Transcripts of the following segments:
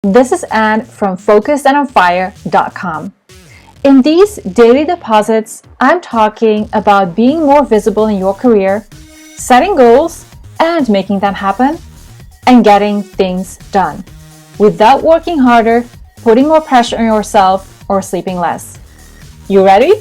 This is Anne from focusedandonfire.com. In these daily deposits, I'm talking about being more visible in your career, setting goals and making them happen, and getting things done without working harder, putting more pressure on yourself, or sleeping less. You ready?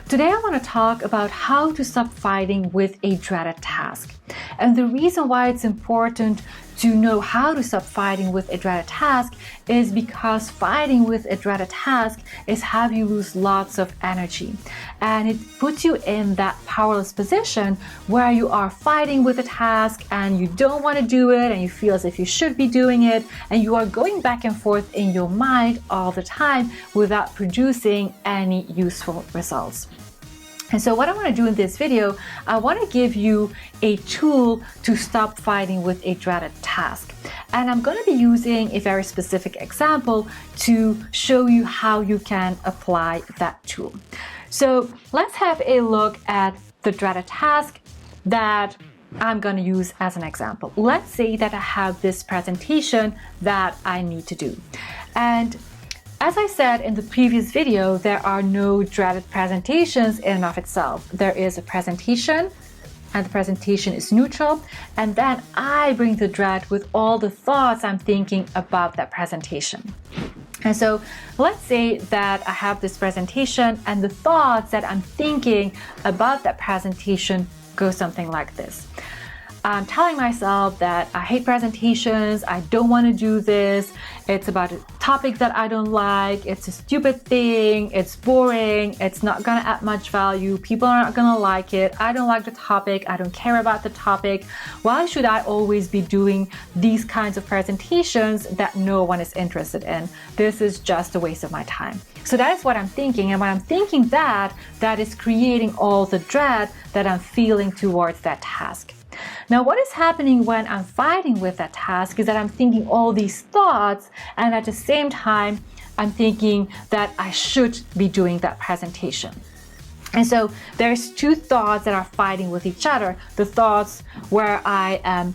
Today I want to talk about how to stop fighting with a dreaded task. And the reason why it's important to know how to stop fighting with a dreaded task is because fighting with a dreaded task is how you lose lots of energy. And it puts you in that powerless position where you are fighting with a task and you don't want to do it and you feel as if you should be doing it, and you are going back and forth in your mind all the time without producing any useful results. And so what I want to do in this video, I want to give you a tool to stop fighting with a dreaded task. And I'm going to be using a very specific example to show you how you can apply that tool. So let's have a look at the dreaded task that I'm going to use as an example. Let's say that I have this presentation that I need to do. And as I said in the previous video, there are no dreaded presentations in and of itself. There is a presentation, and the presentation is neutral, and then I bring the dread with all the thoughts I'm thinking about that presentation. And so let's say that I have this presentation and the thoughts that I'm thinking about that presentation go something like this. I'm telling myself that I hate presentations, I don't want to do this, it's about a topic that I don't like, it's a stupid thing, it's boring, it's not going to add much value, people are not going to like it, I don't like the topic, I don't care about the topic. Why should I always be doing these kinds of presentations that no one is interested in? This is just a waste of my time. So that is what I'm thinking, and when I'm thinking that is creating all the dread that I'm feeling towards that task. Now, what is happening when I'm fighting with that task is that I'm thinking all these thoughts, and at the same time, I'm thinking that I should be doing that presentation. And so there's two thoughts that are fighting with each other. The thoughts where I am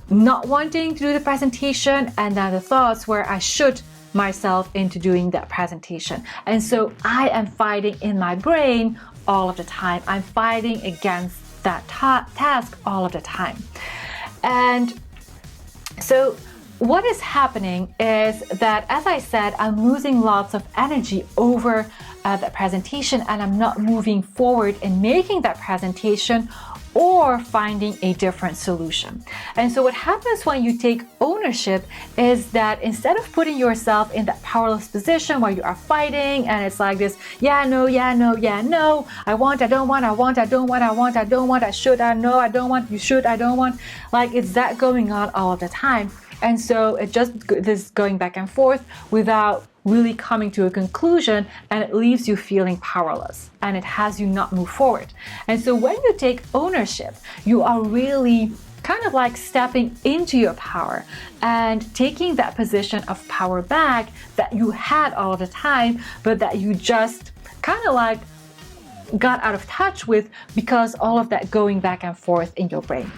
not wanting to do the presentation, and then the thoughts where I should myself into doing that presentation. And so I am fighting in my brain all of the time. I'm fighting against that task all of the time. And so what is happening is that, as I said, I'm losing lots of energy over that presentation, and I'm not moving forward in making that presentation or finding a different solution. And so what happens when you take ownership is that instead of putting yourself in that powerless position where you are fighting and it's like this, yeah, no, I want, I don't want, I want, I don't want, I want, I don't want, I should, I know, I don't want, you should, I don't want, like it's that going on all of the time. And so it just this going back and forth without really coming to a conclusion, and it leaves you feeling powerless, and it has you not move forward. And so when you take ownership, you are really kind of like stepping into your power and taking that position of power back that you had all the time, but that you just kind of like got out of touch with because all of that going back and forth in your brain.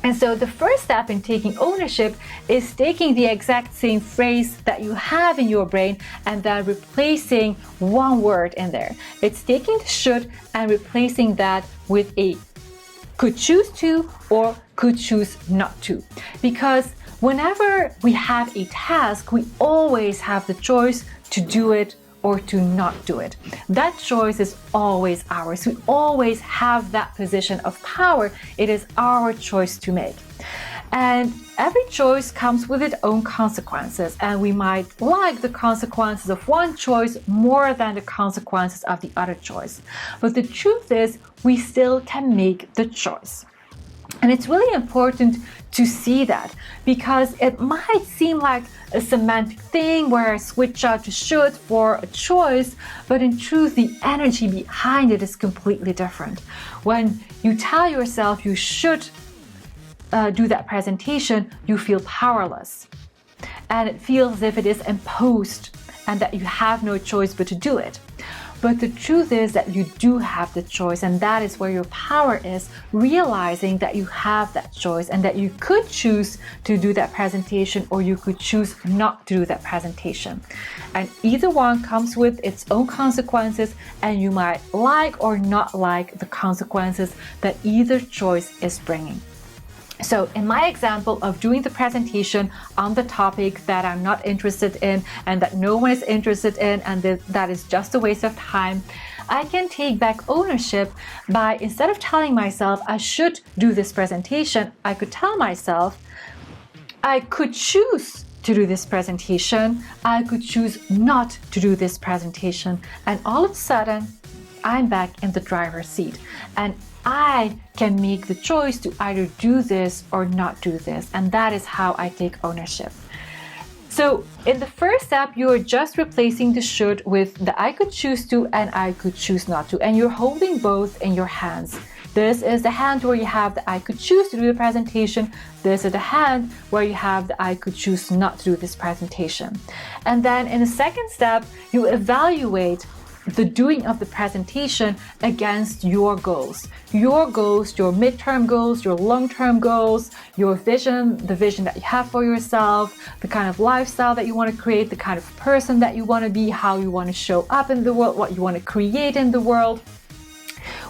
And so the first step in taking ownership is taking the exact same phrase that you have in your brain and then replacing one word in there. It's taking the should and replacing that with a could choose to or could choose not to. Because whenever we have a task, we always have the choice to do it or to not do it. That choice is always ours. We always have that position of power. It is our choice to make. And every choice comes with its own consequences, and we might like the consequences of one choice more than the consequences of the other choice. But the truth is, we still can make the choice. And it's really important to see that, because it might seem like a semantic thing where I switch out to should for a choice, but in truth, the energy behind it is completely different. When you tell yourself you should do that presentation, you feel powerless. And it feels as if it is imposed and that you have no choice but to do it. But the truth is that you do have the choice, and that is where your power is, realizing that you have that choice and that you could choose to do that presentation or you could choose not to do that presentation. And either one comes with its own consequences, and you might like or not like the consequences that either choice is bringing. So in my example of doing the presentation on the topic that I'm not interested in and that no one is interested in and that is just a waste of time, I can take back ownership by, instead of telling myself I should do this presentation, I could tell myself I could choose to do this presentation, I could choose not to do this presentation, and all of a sudden I'm back in the driver's seat and I can make the choice to either do this or not do this, and that is how I take ownership. So in the first step, you are just replacing the should with the I could choose to and I could choose not to, and you're holding both in your hands. This is the hand where you have the I could choose to do the presentation. This is the hand where you have the I could choose not to do this presentation. And then in the second step, you evaluate the doing of the presentation against your goals, your midterm goals, your long-term goals, your vision, the vision that you have for yourself, the kind of lifestyle that you want to create, the kind of person that you want to be, how you want to show up in the world, what you want to create in the world,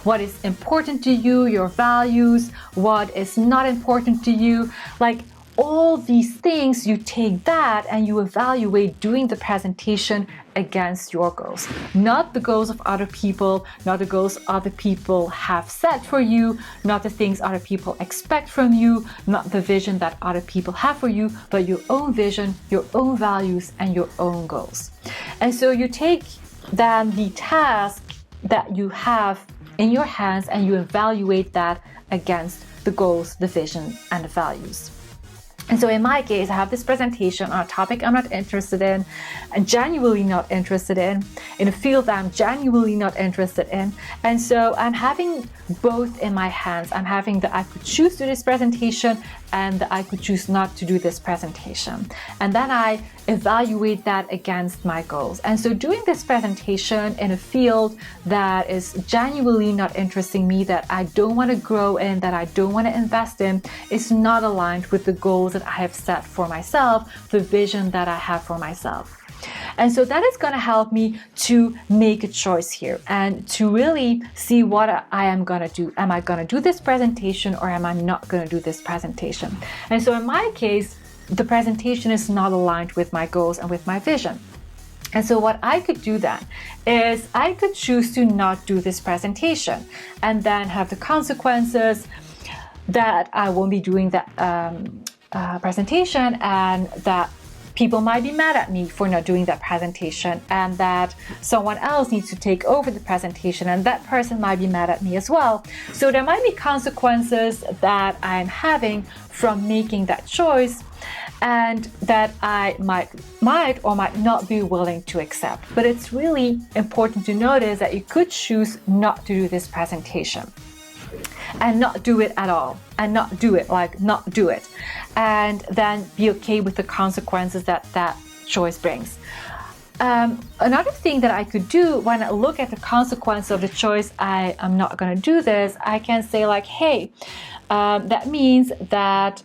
what is important to you, your values, what is not important to you. Like all these things, you take that and you evaluate doing the presentation against your goals, not the goals of other people, not the goals other people have set for you, not the things other people expect from you, not the vision that other people have for you, but your own vision, your own values, and your own goals. And so you take then the task that you have in your hands and you evaluate that against the goals, the vision, and the values. And so in my case, I have this presentation on a topic I'm not interested in, and genuinely not interested in a field that I'm genuinely not interested in. And so I'm having both in my hands. I'm having the I could choose to do this presentation and the I could choose not to do this presentation. And then I evaluate that against my goals. And so doing this presentation in a field that is genuinely not interesting me, that I don't want to grow in, that I don't want to invest in, is not aligned with the goals that I have set for myself, the vision that I have for myself. And so that is going to help me to make a choice here and to really see what I am going to do. Am I going to do this presentation or am I not going to do this presentation? And so in my case, the presentation is not aligned with my goals and with my vision. And so what I could do then is I could choose to not do this presentation and then have the consequences that I won't be doing that presentation, and that people might be mad at me for not doing that presentation, and that someone else needs to take over the presentation, and that person might be mad at me as well. So there might be consequences that I'm having from making that choice, and that I might or might not be willing to accept. But it's really important to notice that you could choose not to do this presentation and not do it at all, and not do it, and then be okay with the consequences that that choice brings. Another thing that I could do when I look at the consequence of the choice, I am not going to do this, I can say like, hey, that means that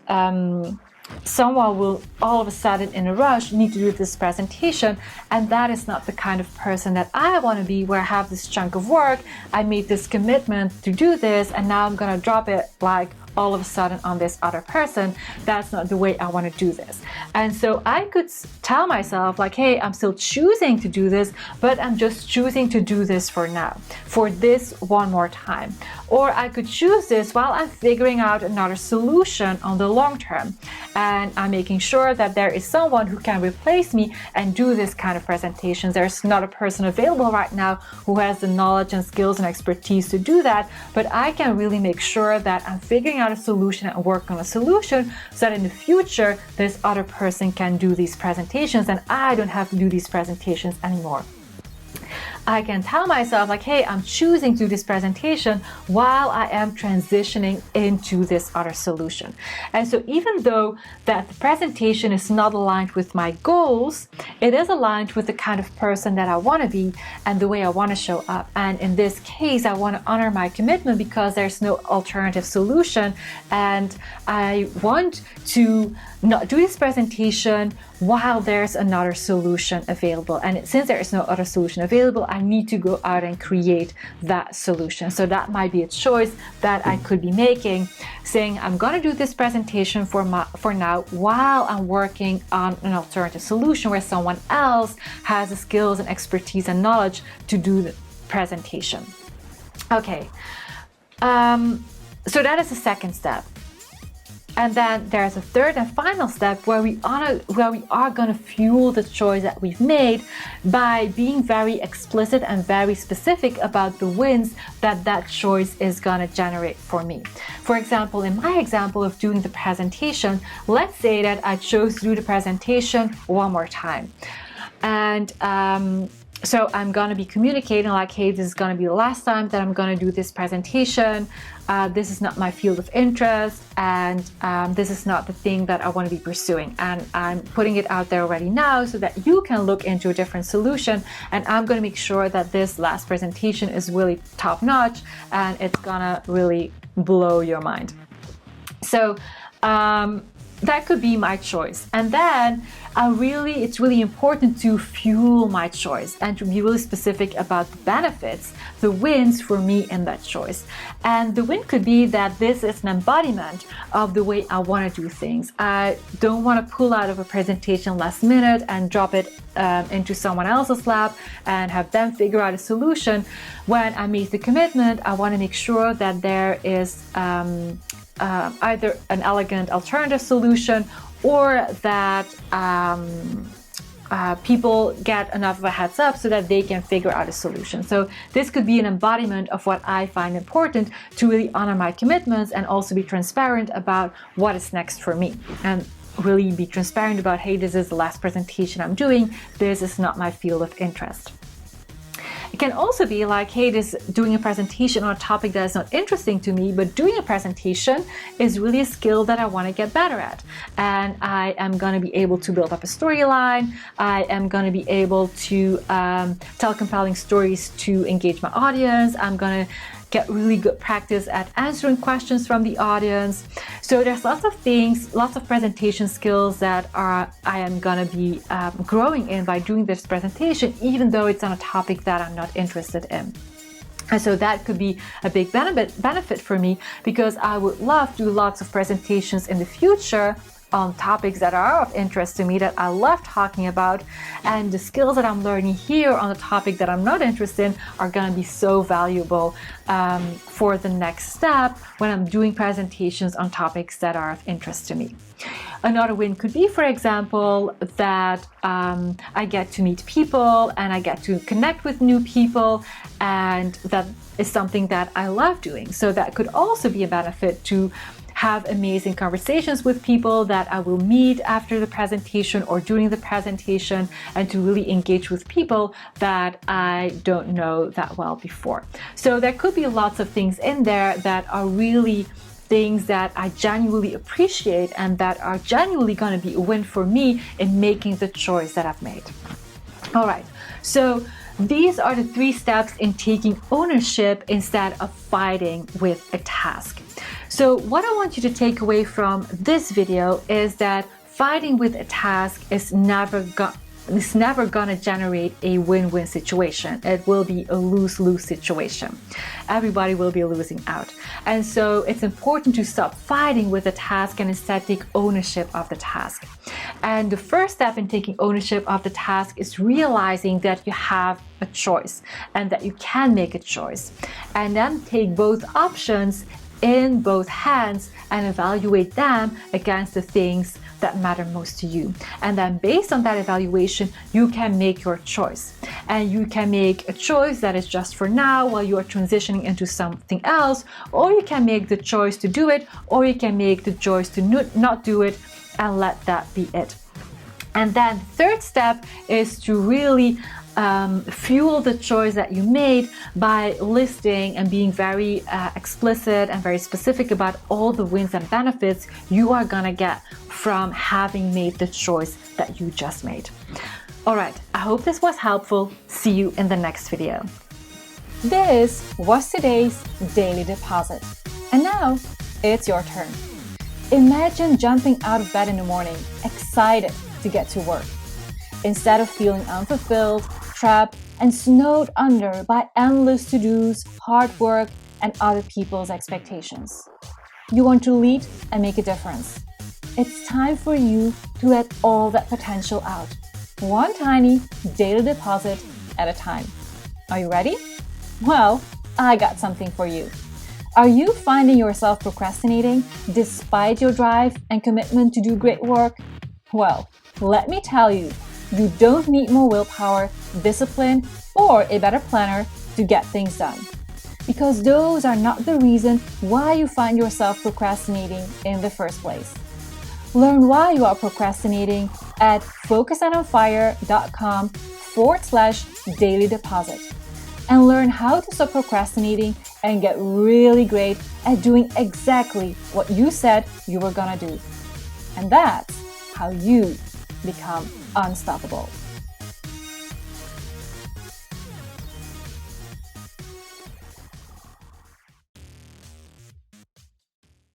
someone will all of a sudden in a rush need to do this presentation, and that is not the kind of person that I want to be, where I have this chunk of work, I made this commitment to do this, and now I'm going to drop it like all of a sudden on this other person. That's not the way I want to do this. And so I could tell myself like, hey, I'm still choosing to do this, but I'm just choosing to do this for now, for this one more time. Or I could choose this while I'm figuring out another solution on the long term, and I'm making sure that there is someone who can replace me and do this kind of presentations. There's not a person available right now who has the knowledge and skills and expertise to do that, but I can really make sure that I'm figuring out a solution and work on a solution so that in the future this other person can do these presentations and I don't have to do these presentations anymore. I can tell myself like, hey, I'm choosing to do this presentation while I am transitioning into this other solution. And so even though that the presentation is not aligned with my goals, it is aligned with the kind of person that I want to be and the way I want to show up. And in this case, I want to honor my commitment because there's no alternative solution. And I want to not do this presentation while there's another solution available. And since there is no other solution available, I need to go out and create that solution. So that might be a choice that I could be making, saying I'm going to do this presentation for now while I'm working on an alternative solution where someone else has the skills and expertise and knowledge to do the presentation. Okay, so that is the second step. And then there's a third and final step where we are going to fuel the choice that we've made by being very explicit and very specific about the wins that choice is going to generate for me. For example, in my example of doing the presentation, let's say that I chose to do the presentation one more time. And so I'm going to be communicating like, hey, this is going to be the last time that I'm going to do this presentation. This is not my field of interest, and this is not the thing that I want to be pursuing. And I'm putting it out there already now so that you can look into a different solution. And I'm going to make sure that this last presentation is really top notch and it's going to really blow your mind. So that could be my choice. And then it's really important to fuel my choice and to be really specific about the benefits, the wins for me in that choice. And the win could be that this is an embodiment of the way I want to do things. I don't want to pull out of a presentation last minute and drop it into someone else's lap and have them figure out a solution. When I make the commitment, I want to make sure that there is either an elegant alternative solution or that people get enough of a heads up so that they can figure out a solution. So this could be an embodiment of what I find important to really honor my commitments and also be transparent about what is next for me. And really be transparent about, hey, this is the last presentation I'm doing. This is not my field of interest. It can also be like, hey, doing a presentation on a topic that is not interesting to me, but doing a presentation is really a skill that I want to get better at. And I am going to be able to build up a storyline. I am going to be able to tell compelling stories to engage my audience. I'm going to get really good practice at answering questions from the audience. So there's lots of things, lots of presentation skills that I am gonna be growing in by doing this presentation, even though it's on a topic that I'm not interested in. And so that could be a big benefit for me, because I would love to do lots of presentations in the future on topics that are of interest to me, that I love talking about, and the skills that I'm learning here on a topic that I'm not interested in are going to be so valuable for the next step when I'm doing presentations on topics that are of interest to me. Another win could be, for example, that I get to meet people and I get to connect with new people, and that is something that I love doing. So that could also be a benefit, to have amazing conversations with people that I will meet after the presentation or during the presentation, and to really engage with people that I don't know that well before. So there could be lots of things in there that are really things that I genuinely appreciate and that are genuinely going to be a win for me in making the choice that I've made. All right, so these are the 3 steps in taking ownership instead of fighting with a task. So what I want you to take away from this video is that fighting with a task is never gonna generate a win-win situation. It will be a lose-lose situation. Everybody will be losing out. And so it's important to stop fighting with the task and instead take ownership of the task. And the first step in taking ownership of the task is realizing that you have a choice and that you can make a choice. And then take both options in both hands and evaluate them against the things that matter most to you. And then based on that evaluation, you can make your choice. And you can make a choice that is just for now while you are transitioning into something else, or you can make the choice to do it, or you can make the choice to not do it and let that be it. And then the third step is to really fuel the choice that you made by listing and being very explicit and very specific about all the wins and benefits you are gonna get from having made the choice that you just made. All right, I hope this was helpful. See you in the next video. This was today's daily deposit. And now it's your turn. Imagine jumping out of bed in the morning, excited to get to work. Instead of feeling unfulfilled, trapped, and snowed under by endless to-dos, hard work, and other people's expectations. You want to lead and make a difference. It's time for you to let all that potential out, one tiny daily deposit at a time. Are you ready? Well, I got something for you. Are you finding yourself procrastinating despite your drive and commitment to do great work? Well, let me tell you, you don't need more willpower, discipline, or a better planner to get things done. Because those are not the reason why you find yourself procrastinating in the first place. Learn why you are procrastinating at focusandonfire.com/daily deposit. And learn how to stop procrastinating and get really great at doing exactly what you said you were gonna do. And that's how you become unstoppable.